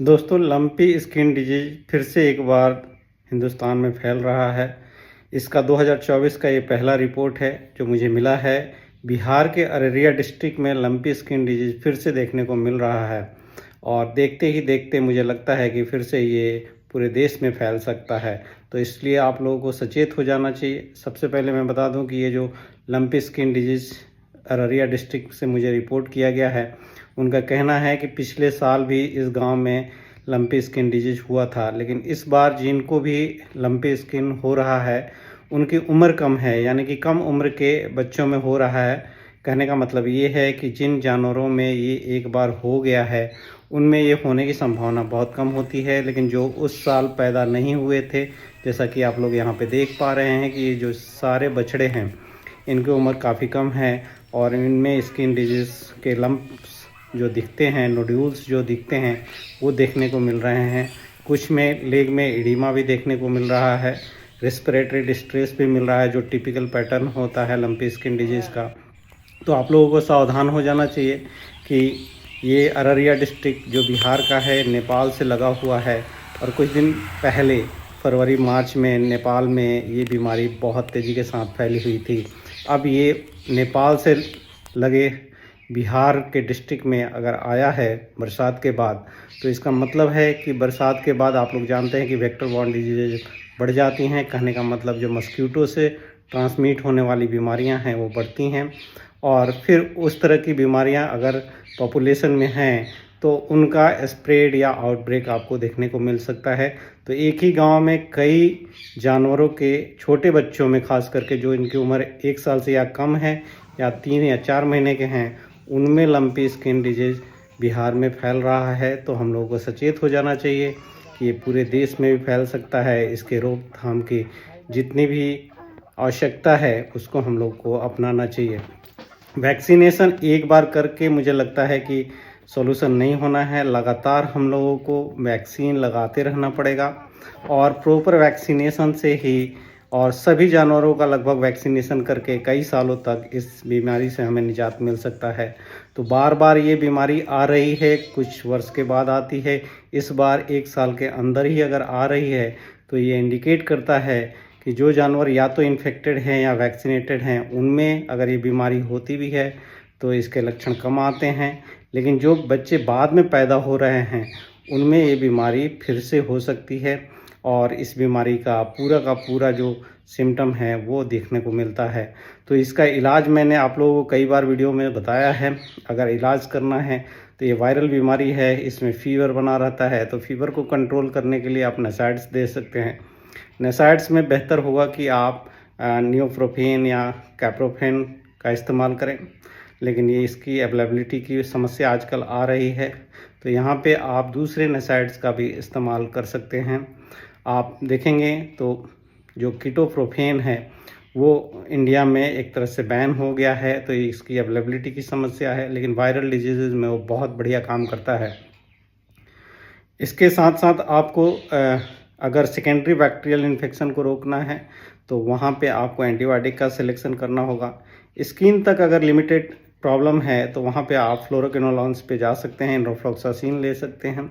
दोस्तों, lumpy skin disease फिर से एक बार हिंदुस्तान में फैल रहा है। इसका 2024 का ये पहला रिपोर्ट है जो मुझे मिला है। बिहार के अररिया डिस्ट्रिक्ट में लंपी स्किन डिजीज फिर से देखने को मिल रहा है और देखते ही देखते मुझे लगता है कि फिर से ये पूरे देश में फैल सकता है। तो इसलिए आप लोगों को सचेत हो जाना चाहिए। सबसे पहले मैं बता दूं कि ये जो lumpy skin disease Araria district से मुझे रिपोर्ट किया गया है, उनका कहना है कि पिछले साल भी इस गांव में लंपी स्किन डिजीज हुआ था, लेकिन इस बार जिनको भी लंपी स्किन हो रहा है उनकी उम्र कम है, यानी कि कम उम्र के बच्चों में हो रहा है। कहने का मतलब ये है कि जिन जानवरों में ये एक बार हो गया है उनमें ये होने की संभावना बहुत कम होती है, लेकिन जो उस साल पैदा नहीं हुए थे, जैसा कि आप लोग यहाँ पे देख पा रहे हैं कि ये जो सारे बछड़े हैं इनकी उम्र काफ़ी कम है और इनमें स्किन डिजीज़ के लम्प्स जो दिखते हैं, नोड्यूल्स जो दिखते हैं, वो देखने को मिल रहे हैं। कुछ में लेग में एडिमा भी देखने को मिल रहा है, रेस्पिरेटरी डिस्ट्रेस भी मिल रहा है, जो टिपिकल पैटर्न होता है लंपी स्किन डिजीज़ का। तो आप लोगों को सावधान हो जाना चाहिए कि ये अररिया डिस्ट्रिक्ट जो बिहार का है, नेपाल से लगा हुआ है और कुछ दिन पहले फरवरी मार्च में नेपाल में ये बीमारी बहुत तेज़ी के साथ फैली हुई थी। अब ये नेपाल से लगे बिहार के डिस्ट्रिक्ट में अगर आया है बरसात के बाद, तो इसका मतलब है कि बरसात के बाद आप लोग जानते हैं कि वेक्टर बॉर्न डिजीज बढ़ जाती हैं। कहने का मतलब जो मस्कीटो से ट्रांसमिट होने वाली बीमारियां हैं वो बढ़ती हैं और फिर उस तरह की बीमारियां अगर पॉपुलेशन में हैं तो उनका स्प्रेड या आउटब्रेक आपको देखने को मिल सकता है। तो एक ही गांव में कई जानवरों के छोटे बच्चों में, खास करके जो इनकी उम्र 1 साल से या कम है या 3 या 4 महीने के हैं, उनमें लंपी स्किन डिजीज बिहार में फैल रहा है। तो हम लोगों को सचेत हो जाना चाहिए कि ये पूरे देश में भी फैल सकता है। इसके रोकथाम की जितनी भी आवश्यकता है उसको हम लोग को अपनाना चाहिए। वैक्सीनेशन एक बार करके मुझे लगता है कि सॉल्यूशन नहीं होना है। लगातार हम लोगों को वैक्सीन लगाते रहना पड़ेगा और प्रॉपर वैक्सीनेशन से ही, और सभी जानवरों का लगभग वैक्सीनेशन करके कई सालों तक इस बीमारी से हमें निजात मिल सकता है। तो बार बार ये बीमारी आ रही है, कुछ वर्ष के बाद आती है, इस बार 1 साल के अंदर ही अगर आ रही है तो ये इंडिकेट करता है कि जो जानवर या तो इन्फेक्टेड हैं या वैक्सीनेटेड हैं, उनमें अगर ये बीमारी होती भी है तो इसके लक्षण कम आते हैं, लेकिन जो बच्चे बाद में पैदा हो रहे हैं उनमें ये बीमारी फिर से हो सकती है और इस बीमारी का पूरा जो सिम्टम है वो देखने को मिलता है। तो इसका इलाज मैंने आप लोगों को कई बार वीडियो में बताया है। अगर इलाज करना है तो ये वायरल बीमारी है, इसमें फ़ीवर बना रहता है, तो फ़ीवर को कंट्रोल करने के लिए आप नसाइड्स दे सकते हैं। नसाइड्स में बेहतर होगा कि आप नियोप्रोफेन या कैप्रोफेन का इस्तेमाल करें, लेकिन ये इसकी अवेलेबिलिटी की समस्या आजकल आ रही है, तो यहाँ पे आप दूसरे नसाइड्स का भी इस्तेमाल कर सकते हैं। आप देखेंगे तो जो कीटोप्रोफेन है वो इंडिया में एक तरह से बैन हो गया है, तो इसकी अवेलेबिलिटी की समस्या है, लेकिन वायरल डिजीज़ में वो बहुत बढ़िया काम करता है। इसके साथ साथ आपको अगर सेकेंडरी बैक्टीरियल इन्फेक्शन को रोकना है तो वहाँ पे आपको एंटीबायोटिक का सिलेक्शन करना होगा। स्किन तक अगर लिमिटेड प्रॉब्लम है तो वहाँ पे आप फ्लोरोक्विनोलोन्स पे जा सकते हैं, एंड्रोफ्लॉक्सासिन ले सकते हैं,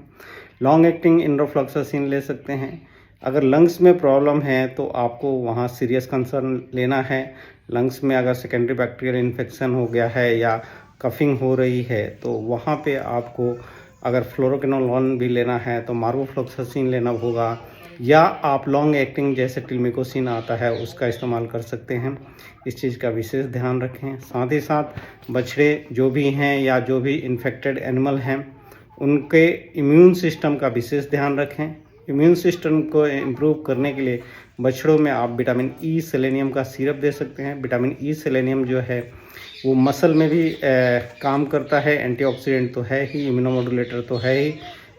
लॉन्ग एक्टिंग एंड्रोफ्लॉक्सासिन ले सकते हैं। अगर लंग्स में प्रॉब्लम है तो आपको वहाँ सीरियस कंसर्न लेना है। लंग्स में अगर सेकेंडरी बैक्टीरियल इन्फेक्शन हो गया है या कफिंग हो रही है तो वहाँ पे आपको अगर फ्लोरोक्विनोलोन भी लेना है तो मार्वोफ्लॉक्सासिन लेना होगा, या आप लॉन्ग एक्टिंग जैसे टिल्मिकोसिन आता है उसका इस्तेमाल कर सकते हैं। इस चीज़ का विशेष ध्यान रखें। साथ ही साथ बछड़े जो भी हैं या जो भी इन्फेक्टेड एनिमल हैं उनके इम्यून सिस्टम का विशेष ध्यान रखें। इम्यून सिस्टम को इम्प्रूव करने के लिए बछड़ों में आप विटामिन ई सेलेनियम का सिरप दे सकते हैं। विटामिन ई सेलेनियम जो है वो मसल में भी काम करता है, एंटीऑक्सीडेंट तो है ही, इम्यूनोमोडुलेटर तो है ही,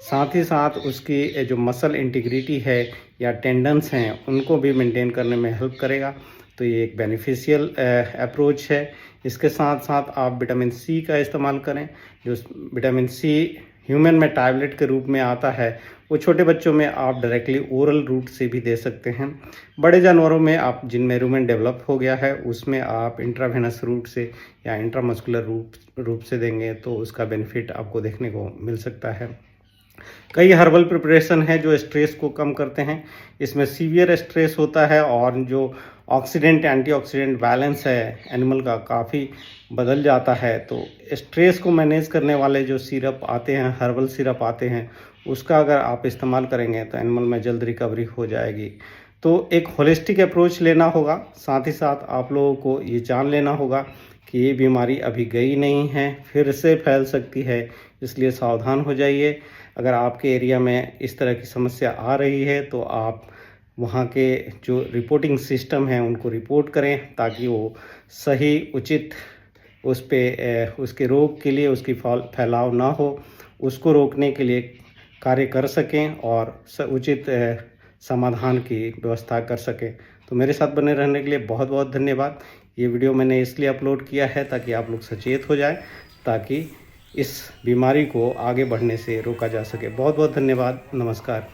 साथ ही साथ उसकी जो मसल इंटीग्रिटी है या टेंडन्स हैं उनको भी मेंटेन करने में हेल्प करेगा। तो ये एक बेनिफिशियल अप्रोच है। इसके साथ साथ आप विटामिन सी का इस्तेमाल करें। जो विटामिन सी ह्यूमन में टैबलेट के रूप में आता है वो छोटे बच्चों में आप डायरेक्टली ओरल रूट से भी दे सकते हैं। बड़े जानवरों में आप जिनमें रूमेन डेवलप हो गया है उसमें आप इंट्रावेनस रूट से या इंट्रामस्कुलर रूप से देंगे तो उसका बेनिफिट आपको देखने को मिल सकता है। कई हर्बल प्रिपरेशन है जो स्ट्रेस को कम करते हैं। इसमें सीवियर स्ट्रेस होता है और जो ऑक्सीडेंट एंटीऑक्सीडेंट बैलेंस है एनिमल का काफ़ी बदल जाता है। तो स्ट्रेस को मैनेज करने वाले जो सिरप आते हैं, हर्बल सिरप आते हैं, उसका अगर आप इस्तेमाल करेंगे तो एनिमल में जल्द रिकवरी हो जाएगी। तो एक होलिस्टिक अप्रोच लेना होगा, साथ ही साथ आप लोगों को ये जान लेना होगा कि ये बीमारी अभी गई नहीं है, फिर से फैल सकती है, इसलिए सावधान हो जाइए। अगर आपके एरिया में इस तरह की समस्या आ रही है तो आप वहाँ के जो रिपोर्टिंग सिस्टम है उनको रिपोर्ट करें, ताकि वो सही उचित उस पे उसके रोग के लिए उसकी फैलाव ना हो, उसको रोकने के लिए कार्य कर सकें और उचित समाधान की व्यवस्था कर सकें। तो मेरे साथ बने रहने के लिए बहुत बहुत धन्यवाद। ये वीडियो मैंने इसलिए अपलोड किया है ताकि आप लोग सचेत हो जाएं, ताकि इस बीमारी को आगे बढ़ने से रोका जा सके। बहुत बहुत धन्यवाद। नमस्कार।